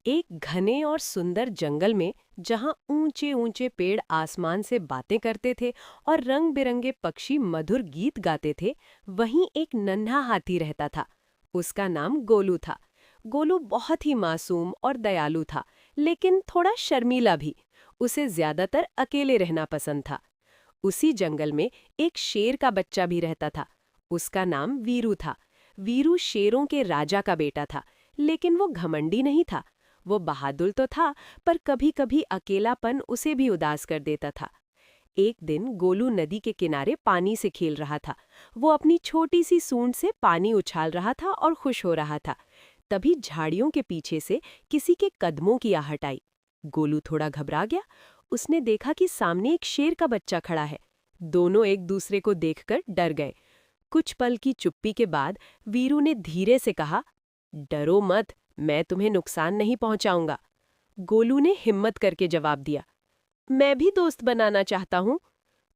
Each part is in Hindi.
एक घने और सुंदर जंगल में जहां ऊंचे ऊंचे पेड़ आसमान से बातें करते थे और रंग बिरंगे पक्षी मधुर गीत गाते थे, वहीं एक नन्हा हाथी रहता था। उसका नाम गोलू था। गोलू बहुत ही मासूम और दयालु था, लेकिन थोड़ा शर्मीला भी। उसे ज्यादातर अकेले रहना पसंद था। उसी जंगल में एक शेर का बच्चा भी रहता था। उसका नाम वीरू था। वीरू शेरों के राजा का बेटा था, लेकिन वो घमंडी नहीं था। वो बहादुर तो था, पर कभी-कभी अकेलापन उसे भी उदास कर देता था। एक दिन गोलू नदी के किनारे पानी से खेल रहा था। वो अपनी छोटी सी सूंड से पानी उछाल रहा था और खुश हो रहा था। तभी झाड़ियों के पीछे से किसी के कदमों की आहट आई। गोलू थोड़ा घबरा गया। उसने देखा कि सामने एक शेर का बच्चा खड़ा है। दोनों एक दूसरे को देखकर डर गए। कुछ पल की चुप्पी के बाद वीरू ने धीरे से कहा, डरो मत, मैं तुम्हें नुकसान नहीं पहुंचाऊंगा। गोलू ने हिम्मत करके जवाब दिया, मैं भी दोस्त बनाना चाहता हूँ।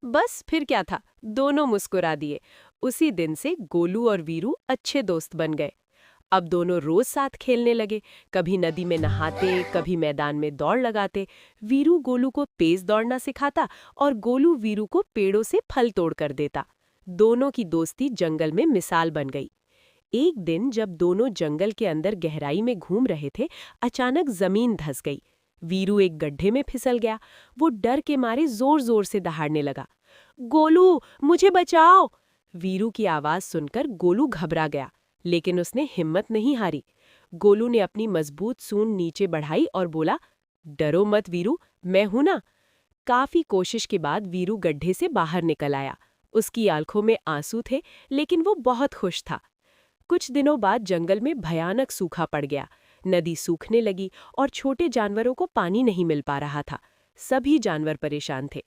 बस फिर क्या था, दोनों मुस्कुरा दिए। उसी दिन से गोलू और वीरू अच्छे दोस्त बन गए। अब दोनों रोज साथ खेलने लगे। कभी नदी में नहाते, कभी मैदान में दौड़ लगाते। वीरू गोलू को तेज दौड़ना सिखाता और गोलू वीरू को पेड़ों से फल तोड़ कर देता। दोनों की दोस्ती जंगल में मिसाल बन गई। एक दिन जब दोनों जंगल के अंदर गहराई में घूम रहे थे, अचानक जमीन धंस गई। वीरू एक गड्ढे में फिसल गया। वो डर के मारे जोर जोर से दहाड़ने लगा, गोलू मुझे बचाओ। वीरू की आवाज सुनकर गोलू घबरा गया, लेकिन उसने हिम्मत नहीं हारी। गोलू ने अपनी मजबूत सूंड नीचे बढ़ाई और बोला, डरो मत वीरू, मैं हूं ना। काफी कोशिश के बाद वीरू गड्ढे से बाहर निकल आया। उसकी आंखों में आंसू थे, लेकिन वो बहुत खुश था। कुछ दिनों बाद जंगल में भयानक सूखा पड़ गया। नदी सूखने लगी और छोटे जानवरों को पानी नहीं मिल पा रहा था। सभी जानवर परेशान थे।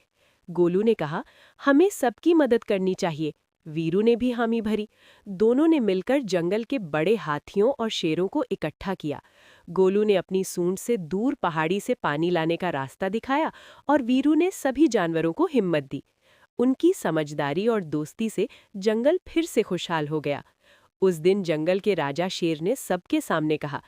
गोलू ने कहा, हमें सबकी मदद करनी चाहिए। वीरू ने भी हामी भरी। दोनों ने मिलकर जंगल के बड़े हाथियों और शेरों को इकट्ठा किया। गोलू ने अपनी सूंड से दूर पहाड़ी से पानी लाने का रास्ता दिखाया और वीरू ने सभी जानवरों को हिम्मत दी। उनकी समझदारी और दोस्ती से जंगल फिर से खुशहाल हो गया। उस दिन जंगल के राजा शेर ने सबके सामने कहा,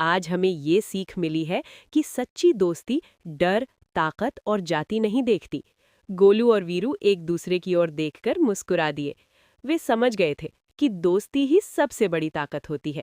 आज हमें ये सीख मिली है कि सच्ची दोस्ती डर, ताकत और जाति नहीं देखती। गोलू और वीरू एक दूसरे की ओर देखकर मुस्कुरा दिए। वे समझ गए थे कि दोस्ती ही सबसे बड़ी ताकत होती है।